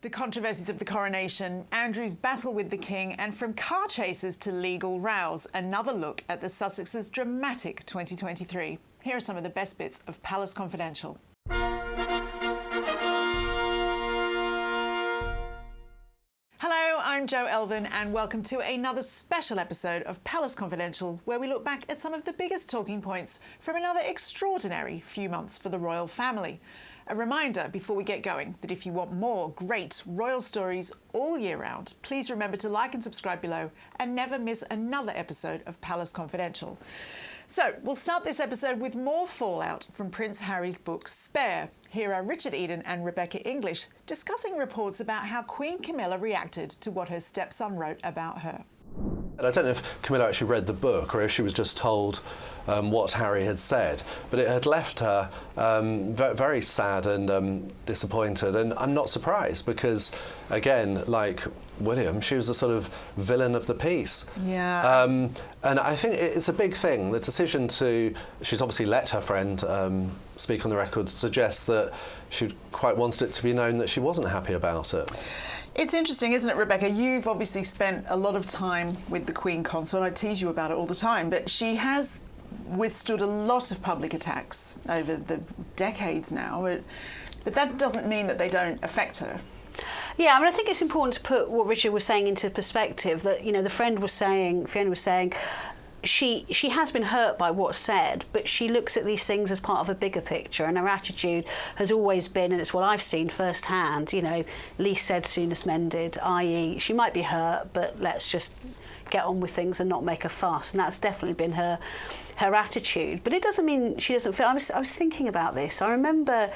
The controversies of the coronation, Andrew's battle with the king, and from car chases to legal rows, another look at the Sussex's dramatic 2023. Here are some of the best bits of Palace Confidential. Hello, I'm Jo Elvin and welcome to another special episode of Palace Confidential, where we look back at some of the biggest talking points from another extraordinary few months for the royal family. A reminder before we get going that if you want more great royal stories all year round, please remember to like and subscribe below and never miss another episode of Palace Confidential. So we'll start this episode with more fallout from Prince Harry's book Spare. Here are Richard Eden and Rebecca English discussing reports about how Queen Camilla reacted to what her stepson wrote about her. And I don't know if Camilla actually read the book or if she was just told what Harry had said, but it had left her very sad and disappointed, and I'm not surprised because, again, like William, she was the sort of villain of the piece. Yeah. And I think it's a big thing. The decision to, she's obviously let her friend speak on the record, suggests that she quite wanted it to be known that she wasn't happy about it. It's interesting, isn't it, Rebecca? You've obviously spent a lot of time with the Queen Consort. I tease you about it all the time, but she has withstood a lot of public attacks over the decades now. But that doesn't mean that they don't affect her. Yeah, I mean, I think it's important to put what Richard was saying into perspective. That, you know, the friend was saying, Fiona was saying, she has been hurt by what's said, but she looks at these things as part of a bigger picture, and her attitude has always been, and it's what I've seen firsthand, you know, least said, soonest mended, i.e. she might be hurt, but let's just get on with things and not make a fuss, and that's definitely been her attitude. But it doesn't mean she doesn't feel... I was thinking about this. I remember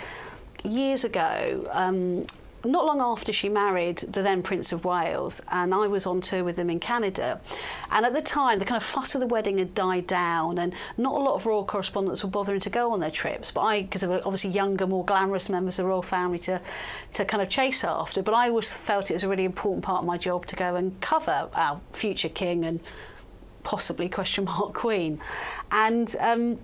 years ago, not long after she married the then Prince of Wales, and I was on tour with them in Canada, and at the time the kind of fuss of the wedding had died down and not a lot of royal correspondents were bothering to go on their trips, but I, because there were obviously younger, more glamorous members of the royal family to kind of chase after, but I always felt it was a really important part of my job to go and cover our future king and possibly queen. And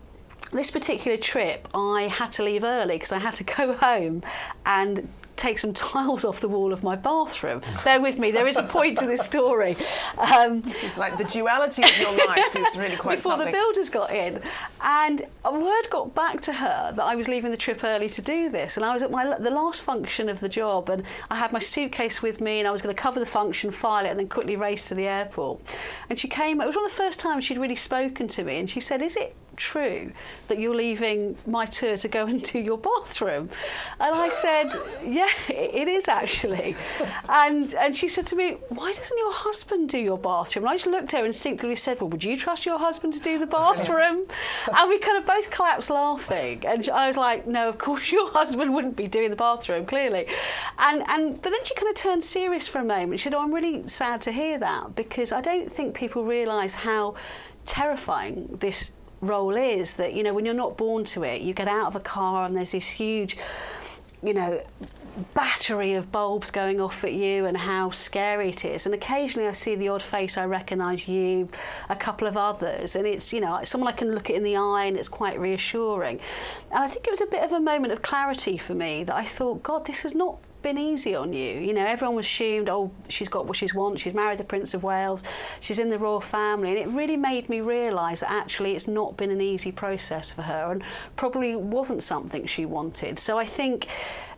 this particular trip I had to leave early because I had to go home and take some tiles off the wall of my bathroom. Bear with me, there is a point to this story. This is like the duality of your life is really quite before something. the builders got in. And a word got back to her that I was leaving the trip early to do this. And I was at the last function of the job, and I had my suitcase with me, and I was going to cover the function, file it, and then quickly race to the airport. And she came, it was one of the first times she'd really spoken to me, and she said, "Is it true that you're leaving my tour to go into your bathroom?" And I said, "Yeah, it is actually." And she said to me, "Why doesn't your husband do your bathroom?" And I just looked at her and instinctively said, "Well, would you trust your husband to do the bathroom?" And we kind of both collapsed laughing. And I was like, "No, of course your husband wouldn't be doing the bathroom, clearly." But then she kind of turned serious for a moment. She said, "Oh, I'm really sad to hear that, because I don't think people realise how terrifying this role is, that, you know, when you're not born to it, you get out of a car and there's this huge, you know, battery of bulbs going off at you, and how scary it is. And occasionally I see the odd face, I recognise you, a couple of others, and it's, you know, someone I can look it in the eye and it's quite reassuring. And I think it was a bit of a moment of clarity for me, that I thought, God, this has not been easy on you. You know, everyone assumed, oh, she's got what she wants, she's married the Prince of Wales, she's in the royal family, and it really made me realise that actually it's not been an easy process for her, and probably wasn't something she wanted. So I think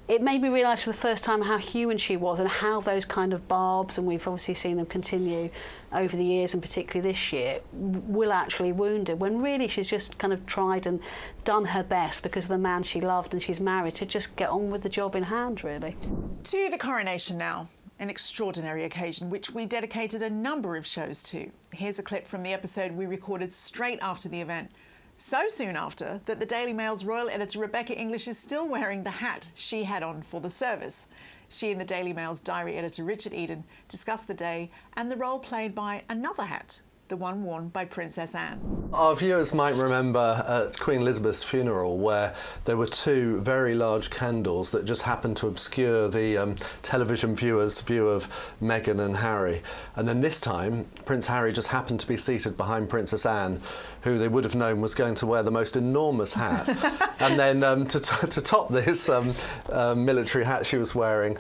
it made me realise for the first time how human she was, and how those kind of barbs, and we've obviously seen them continue over the years, and particularly this year, will actually wound her, when really she's just kind of tried and done her best because of the man she loved and she's married, to just get on with the job in hand, really. To the coronation now, an extraordinary occasion which we dedicated a number of shows to. Here's a clip from the episode we recorded straight after the event. So soon after that the Daily Mail's royal editor Rebecca English is still wearing the hat she had on for the service. She and the Daily Mail's diary editor Richard Eden discussed the day and the role played by another hat, the one worn by Princess Anne. Our viewers might remember at Queen Elizabeth's funeral where there were two very large candles that just happened to obscure the television viewers' view of Meghan and Harry. And then this time, Prince Harry just happened to be seated behind Princess Anne, who they would have known was going to wear the most enormous hat. And then to top this military hat she was wearing,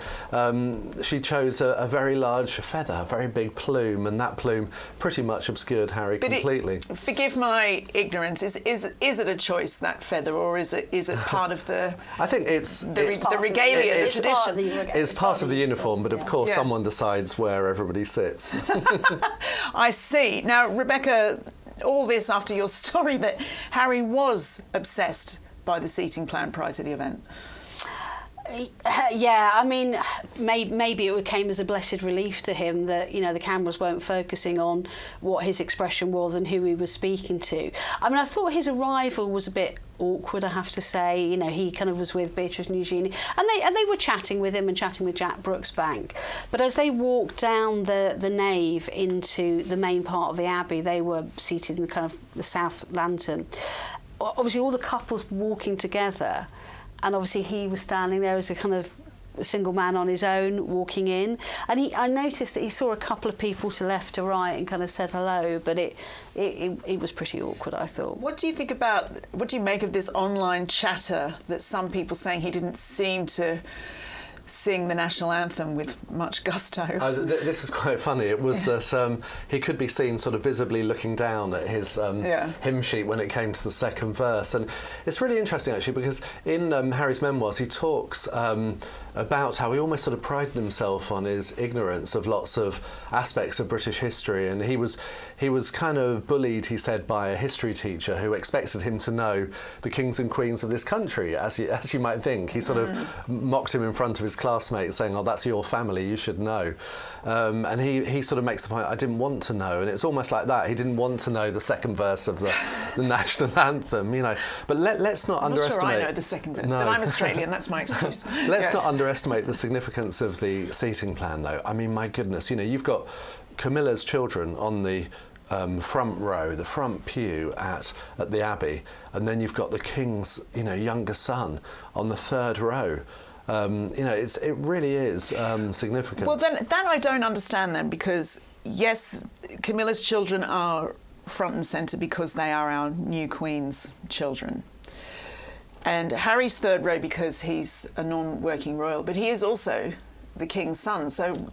she chose a very large feather, a very big plume, and that plume pretty much obscured Harry completely. Forgive my ignorance. Is it a choice, that feather, or is it part of the? I think it's the regalia, the tradition. It's part of the uniform, but of course someone decides where everybody sits. I see. Now, Rebecca, all this after your story that Harry was obsessed by the seating plan prior to the event. Yeah, I mean, maybe it came as a blessed relief to him that, you know, the cameras weren't focusing on what his expression was and who he was speaking to. I mean, I thought his arrival was a bit awkward, I have to say. You know, he kind of was with Beatrice and Eugenie, and they were chatting with him and chatting with Jack Brooksbank. But as they walked down the nave into the main part of the Abbey, they were seated in the kind of the south lantern. Obviously, all the couples walking together, and obviously he was standing there as a kind of single man on his own walking in, and I noticed that he saw a couple of people to left to right and kind of said hello, but it was pretty awkward, I thought. What do you make of this online chatter that some people saying he didn't seem to sing the national anthem with much gusto? This is quite funny. It was that he could be seen sort of visibly looking down at his hymn sheet when it came to the second verse. And it's really interesting, actually, because in Harry's memoirs he talks about how he almost sort of prided himself on his ignorance of lots of aspects of British history, and he was kind of bullied, he said, by a history teacher who expected him to know the kings and queens of this country, as you might think. He sort of mocked him in front of his classmates, saying, "Oh, that's your family, you should know." And he sort of makes the point, I didn't want to know, and it's almost like that. He didn't want to know the second verse of the national anthem, you know. But let's not underestimate. I'm not sure I know the second verse, but I'm Australian, that's my excuse. Let's not underestimate the significance of the seating plan, though. I mean, my goodness, you know, you've got Camilla's children on the front row, the front pew at the Abbey, and then you've got the King's, you know, younger son on the third row. You know, it really is significant. Well, then that I don't understand then, because yes, Camilla's children are front and centre because they are our new Queen's children. And Harry's third row because he's a non-working royal, but he is also the King's son. So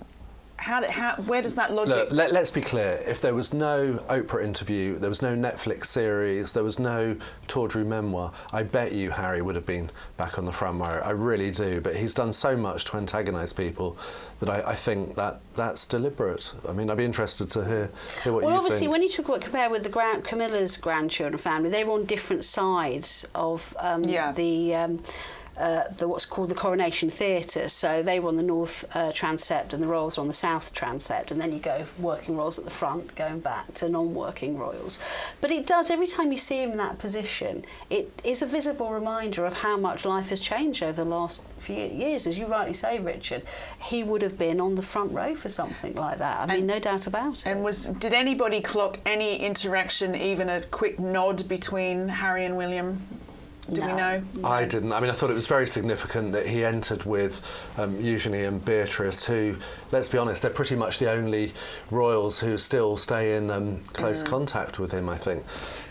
where does that logic... Look, let's be clear. If there was no Oprah interview, there was no Netflix series, there was no tawdry memoir, I bet you Harry would have been back on the front row. I really do. But he's done so much to antagonise people that I think that's deliberate. I mean, I'd be interested to hear what you think. Well, obviously, when you talk about compare with Camilla's grandchildren family, they were on different sides of the what's called the Coronation Theatre. So they were on the north transept and the royals were on the south transept, and then you go working royals at the front going back to non-working royals. But it does, every time you see him in that position, it is a visible reminder of how much life has changed over the last few years. As you rightly say, Richard, he would have been on the front row for something like that. I mean, no doubt about it. And did anybody clock any interaction, even a quick nod between Harry and William? Do we know? I didn't. I mean, I thought it was very significant that he entered with Eugenie and Beatrice, who, let's be honest, they're pretty much the only royals who still stay in close contact with him, I think.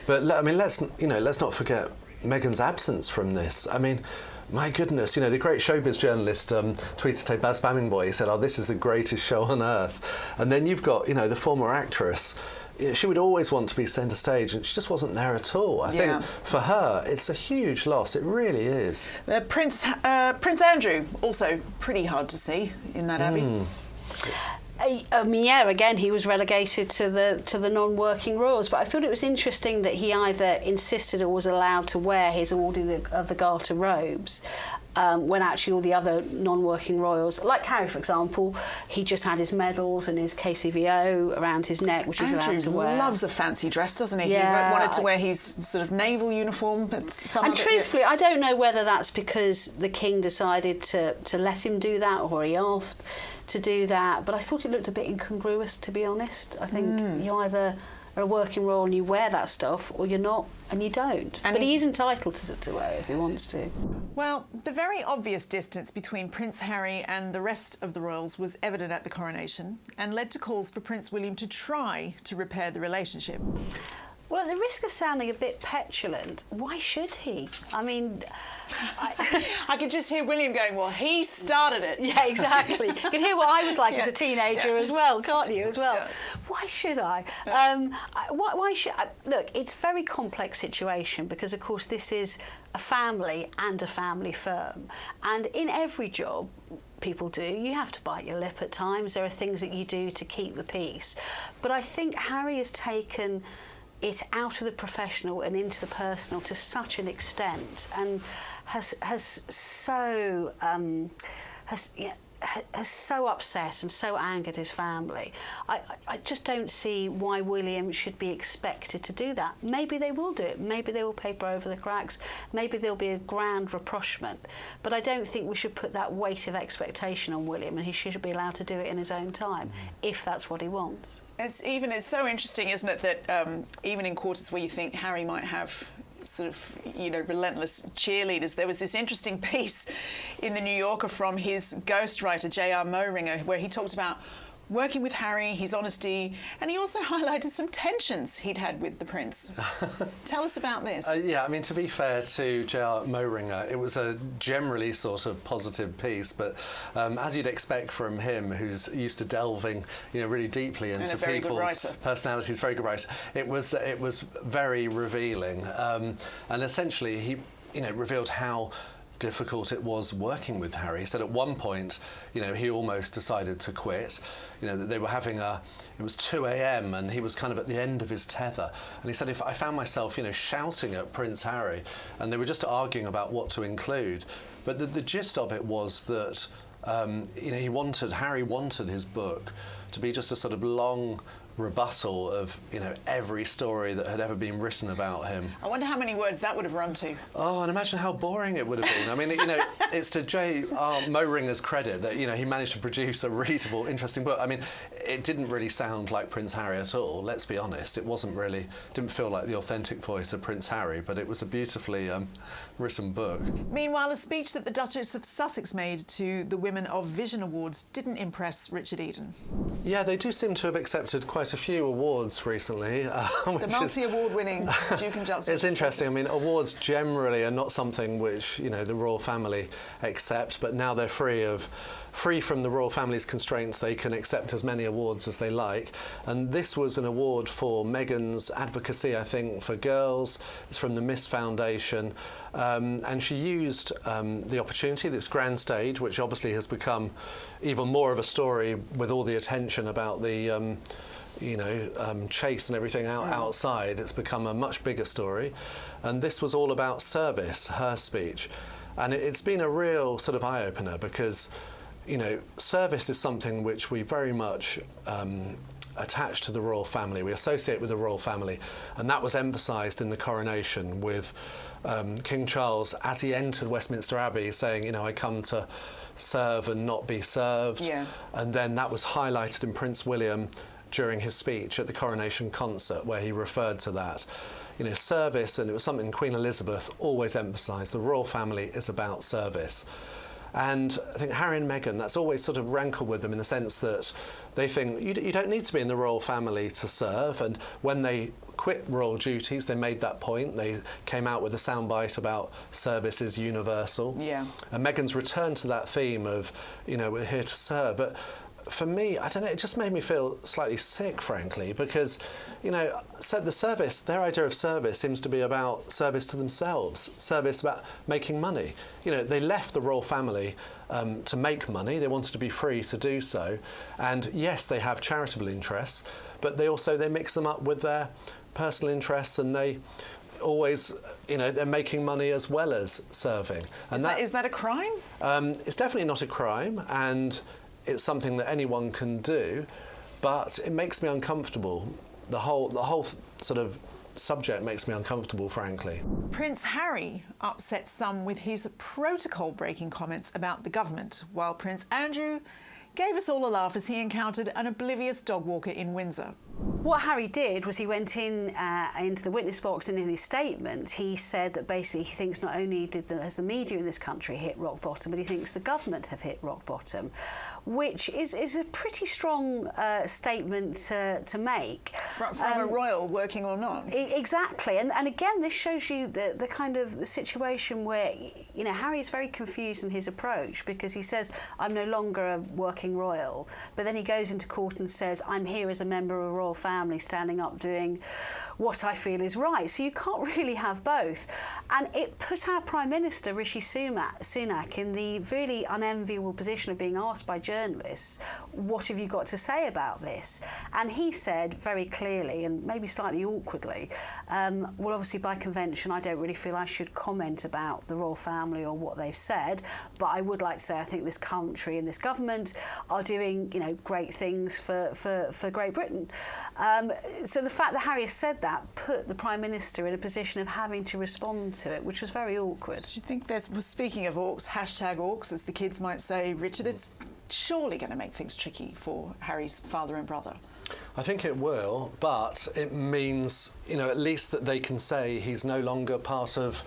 But I mean, let's not forget Meghan's absence from this. I mean, my goodness, you know, the great showbiz journalist tweeted today, Baz Bamingboy, he said, "Oh, this is the greatest show on earth." And then you've got, you know, the former actress. She would always want to be centre stage, and she just wasn't there at all. I think for her, it's a huge loss. It really is. Prince Andrew, also pretty hard to see in that Abbey. I mean, yeah, again, he was relegated to the non-working royals, but I thought it was interesting that he either insisted or was allowed to wear his Order of the Garter robes, when actually all the other non-working royals, like Harry, for example, he just had his medals and his KCVO around his neck, which he's allowed to wear. Andrew loves a fancy dress, doesn't he? Yeah. He wanted to wear his sort of naval uniform. But truthfully, I don't know whether that's because the King decided to let him do that, or he asked to do that, but I thought it looked a bit incongruous, to be honest. I think you either are a working royal and you wear that stuff, or you're not and you don't. And but he is entitled to wear it if he wants to. Well, the very obvious distance between Prince Harry and the rest of the royals was evident at the coronation and led to calls for Prince William to try to repair the relationship. Well, at the risk of sounding a bit petulant, why should he? I mean... I could just hear William going, well, he started it. Yeah, exactly. You can hear what I was like as a teenager as well, can't you, as well? Yeah. Why should I? Why should I? Look, it's a very complex situation because, of course, this is a family and a family firm. And in every job people do, you have to bite your lip at times. There are things that you do to keep the peace. But I think Harry has taken it out of the professional and into the personal to such an extent, and has so upset and so angered his family. I just don't see why William should be expected to do that. Maybe they will do it. Maybe they will paper over the cracks. Maybe there'll be a grand rapprochement. But I don't think we should put that weight of expectation on William, and he should be allowed to do it in his own time, if that's what he wants. It's so interesting, isn't it, that even in quarters where you think Harry might have sort of, relentless cheerleaders. There was this interesting piece in the New Yorker from his ghostwriter, J.R. Moehringer, where he talked about working with Harry, his honesty, and he also highlighted some tensions he'd had with the Prince. Tell us about this. To be fair to J.R. Moehringer, it was a generally sort of positive piece, but as you'd expect from him, who's used to delving, really deeply into people's personalities, very good writer, it was very revealing, and essentially he, revealed how difficult it was working with Harry. He said at one point, he almost decided to quit. That they were having it was 2 a.m. and he was kind of at the end of his tether. And he said, if I found myself, shouting at Prince Harry, and they were just arguing about what to include. But the gist of it was that, Harry wanted his book to be just a sort of long rebuttal of every story that had ever been written about him. I wonder how many words that would have run to. Oh, and imagine how boring it would have been. I mean, it's to J.R. Moehringer's credit that he managed to produce a readable, interesting book. I mean, it didn't really sound like Prince Harry at all. Let's be honest. It didn't feel like the authentic voice of Prince Harry, but it was a beautifully written book. Meanwhile, a speech that the Duchess of Sussex made to the Women of Vision Awards didn't impress Richard Eden. Yeah, they do seem to have accepted quite a few awards recently. The multi-award winning Duke and Duchess. It's interesting. I mean, awards generally are not something which the royal family accept, but now they're free from the royal family's constraints. They can accept as many awards as they like, and this was an award for Meghan's advocacy, I think, for girls. It's from the Miss Foundation, and she used the opportunity, this grand stage, which obviously has become even more of a story with all the attention about the chase and everything outside. It's become a much bigger story, and this was all about service, her speech, and it's been a real sort of eye-opener because service is something which we very much attach to the royal family. We associate with the royal family, and that was emphasised in the coronation with King Charles as he entered Westminster Abbey saying, I come to serve and not be served. Yeah. And then that was highlighted in Prince William during his speech at the Coronation concert, where he referred to that. Service, and it was something Queen Elizabeth always emphasised. The royal family is about service. And I think Harry and Meghan, that's always sort of rankled with them in the sense that they think you don't need to be in the royal family to serve. And when they quit royal duties, they made that point. They came out with a soundbite about service is universal. Yeah. And Meghan's returned to that theme of, we're here to serve. But for me, I don't know, it just made me feel slightly sick, frankly, because, so the service, their idea of service seems to be about service to themselves, service about making money. They left the royal family to make money. They wanted to be free to do so. And yes, they have charitable interests, but they mix them up with their personal interests, and they always, they're making money as well as serving. And is that a crime? It's definitely not a crime, and it's something that anyone can do, but it makes me uncomfortable. The whole sort of subject makes me uncomfortable, frankly. Prince Harry upset some with his protocol-breaking comments about the government, while Prince Andrew gave us all a laugh as he encountered an oblivious dog walker in Windsor. What Harry did was he went into the witness box, and in his statement he said that basically he thinks not only has the media in this country hit rock bottom, but he thinks the government have hit rock bottom, which is a pretty strong statement to make. From a royal, working or not. Exactly, and again this shows you the kind of the situation where, you know, Harry is very confused in his approach, because he says, I'm no longer a working royal, but then he goes into court and says, I'm here as a member of a royal family, standing up doing what I feel is right. So you can't really have both. And it put our Prime Minister, Rishi Sunak, in the really unenviable position of being asked by journalists, what have you got to say about this? And he said very clearly, and maybe slightly awkwardly, well, obviously by convention I don't really feel I should comment about the royal family or what they've said, but I would like to say I think this country and this government are doing, you know, great things for Great Britain. So the fact that Harry has said that put the Prime Minister in a position of having to respond to it, which was very awkward. Do you think speaking of orcs, #orcs, as the kids might say, Richard, it's surely going to make things tricky for Harry's father and brother? I think it will, but it means, you know, at least that they can say he's no longer part of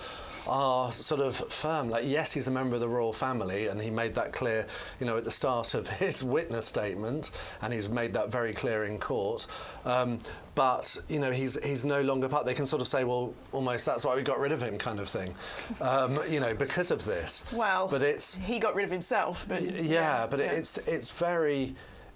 our sort of firm. Like, yes, he's a member of the royal family, and he made that clear, you know, at the start of his witness statement, and he's made that very clear in court. But, you know, he's no longer part. They can sort of say, well, almost that's why we got rid of him, kind of thing, you know, because of this. Well, but he got rid of himself. But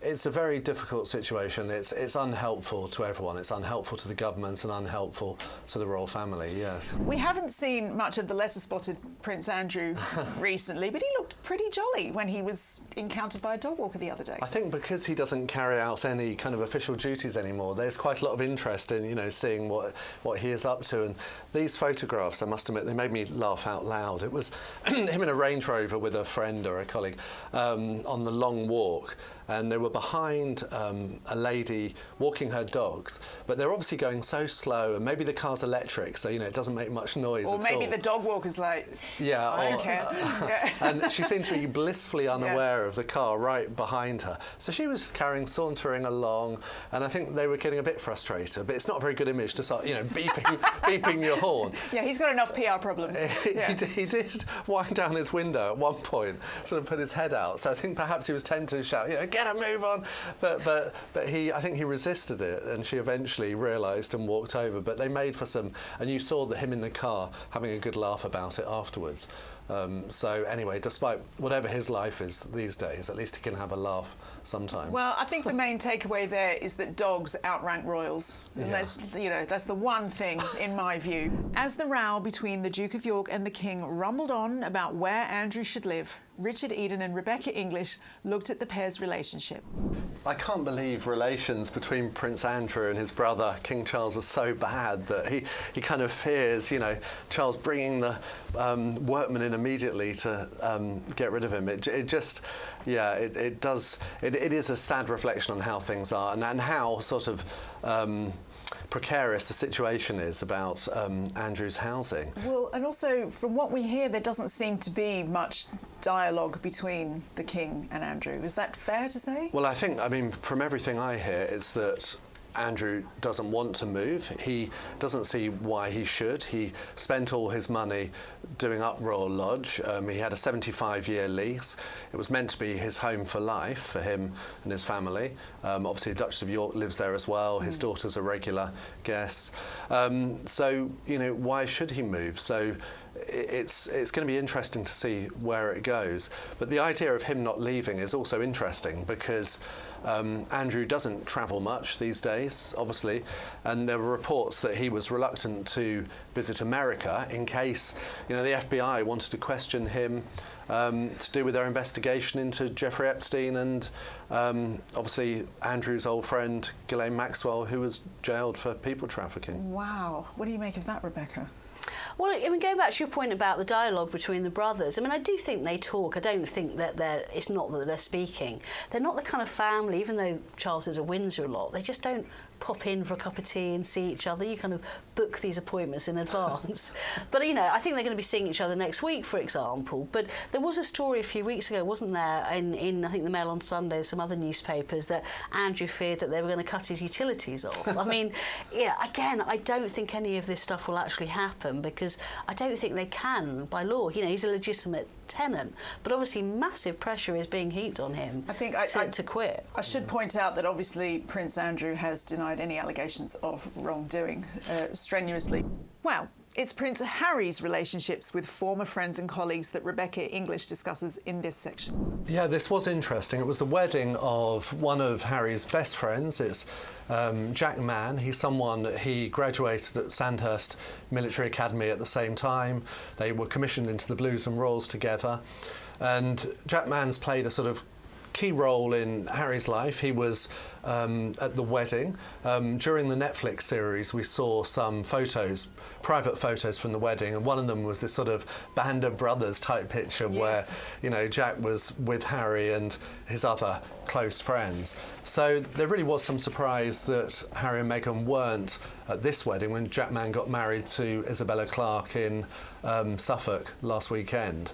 it's a very difficult situation. It's unhelpful to everyone. It's unhelpful to the government and unhelpful to the royal family, yes. We haven't seen much of the lesser spotted Prince Andrew recently, but he looked pretty jolly when he was encountered by a dog walker the other day. I think because he doesn't carry out any kind of official duties anymore, there's quite a lot of interest in, you know, seeing what he is up to. And these photographs, I must admit, they made me laugh out loud. It was him in a Range Rover with a friend or a colleague on the long walk, and they were behind a lady walking her dogs, but they're obviously going so slow, and maybe the car's electric, so, you know, it doesn't make much noise or at maybe all. The dog walker's like, yeah, I don't care. Yeah. And she seemed to be blissfully unaware of the car right behind her, so she was just sauntering along, and I think they were getting a bit frustrated. But it's not a very good image to start, you know, beeping your horn. Yeah, he's got enough PR problems. Yeah. He did wind down his window at one point, sort of put his head out. So I think perhaps he was tempted to shout, you know, get a move on. But I think he resisted it, and she eventually realised and walked over. But they made for some, and you saw him in the car having a good laugh about it afterwards. So anyway, despite whatever his life is these days, at least he can have a laugh sometimes. Well, I think the main takeaway there is that dogs outrank royals. And that's the one thing, in my view. As the row between the Duke of York and the King rumbled on about where Andrew should live, Richard Eden and Rebecca English looked at the pair's relationship. I can't believe relations between Prince Andrew and his brother King Charles are so bad that he kind of fears, you know, Charles bringing the workmen in immediately to get rid of him. It is a sad reflection on how things are and how sort of precarious the situation is about Andrew's housing. Well, and also from what we hear, there doesn't seem to be much dialogue between the King and Andrew. Is that fair to say? Well, I mean, from everything I hear, it's that Andrew doesn't want to move. He doesn't see why he should. He spent all his money doing up Royal Lodge. He had a 75-year lease. It was meant to be his home for life for him and his family. Obviously, the Duchess of York lives there as well. His daughter's a regular guest. So, you know, why should he move? So it's going to be interesting to see where it goes. But the idea of him not leaving is also interesting because Andrew doesn't travel much these days, obviously, and there were reports that he was reluctant to visit America in case, you know, the FBI wanted to question him to do with their investigation into Jeffrey Epstein and obviously Andrew's old friend Ghislaine Maxwell, who was jailed for people trafficking. Wow. What do you make of that, Rebecca? Well, I mean, going back to your point about the dialogue between the brothers, I mean, I do think they talk. I don't think that it's not that they're speaking. They're not the kind of family, even though Charles is at Windsor a lot, they just don't pop in for a cup of tea and see each other. You kind of book these appointments in advance. But, you know, I think they're going to be seeing each other next week, for example. But there was a story a few weeks ago, wasn't there, in I think the Mail on Sunday and some other newspapers, that Andrew feared that they were going to cut his utilities off. I mean, yeah, again, I don't think any of this stuff will actually happen, because I don't think they can by law. You know, he's a legitimate tenant, but obviously massive pressure is being heaped on him to quit. I should point out that obviously Prince Andrew has denied any allegations of wrongdoing strenuously. Well, it's Prince Harry's relationships with former friends and colleagues that Rebecca English discusses in this section. Yeah, this was interesting. It was the wedding of one of Harry's best friends. It's Jack Mann. He's someone, he graduated at Sandhurst Military Academy at the same time. They were commissioned into the Blues and Royals together. And Jack Mann's played a sort of key role in Harry's life. He was at the wedding. During the Netflix series, we saw some photos, private photos from the wedding, and one of them was this sort of band of brothers type picture where, you know, Jack was with Harry and his other close friends. So there really was some surprise that Harry and Meghan weren't at this wedding when Jack Mann got married to Isabella Clarke in Suffolk last weekend.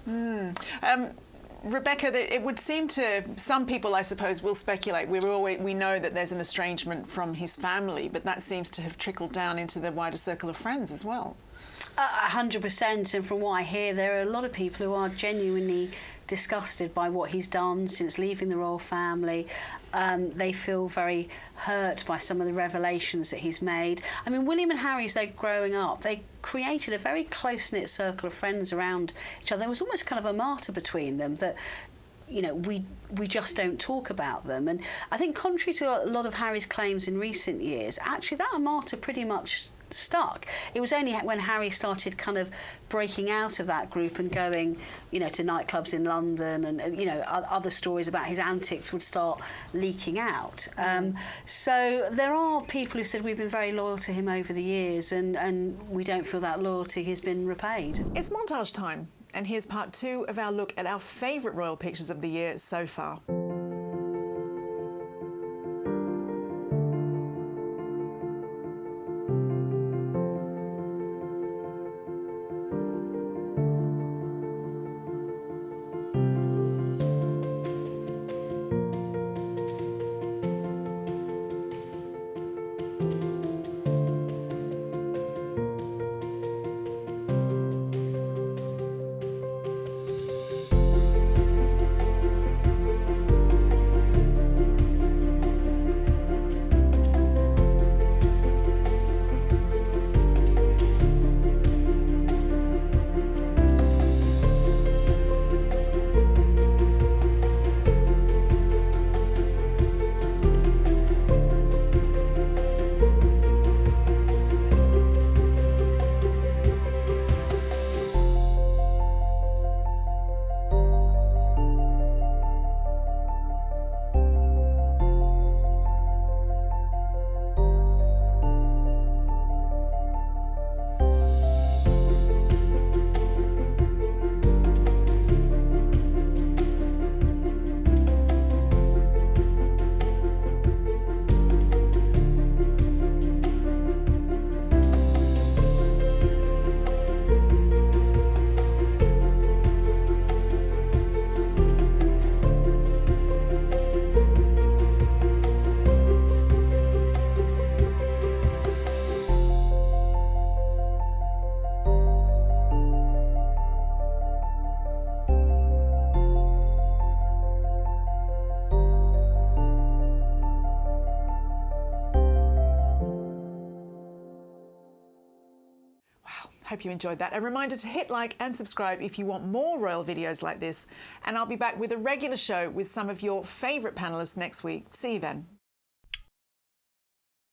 Rebecca, it would seem to some people, I suppose, will speculate. We know that there's an estrangement from his family, but that seems to have trickled down into the wider circle of friends as well. 100%, and from what I hear, there are a lot of people who are genuinely disgusted by what he's done since leaving the royal family. They feel very hurt by some of the revelations that he's made. I mean, William and Harry, as they're growing up, they created a very close-knit circle of friends around each other. There was almost kind of a martyr between them that, you know, we just don't talk about them. And I think contrary to a lot of Harry's claims in recent years, actually that martyr pretty much stuck. It was only when Harry started kind of breaking out of that group and going, you know, to nightclubs in London and you know, other stories about his antics would start leaking out. So there are people who said we've been very loyal to him over the years, and we don't feel that loyalty has been repaid. It's montage time, and here's part 2 of our look at our favourite royal pictures of the year so far. Hope you enjoyed that. A reminder to hit like and subscribe if you want more royal videos like this. And I'll be back with a regular show with some of your favourite panellists next week. See you then.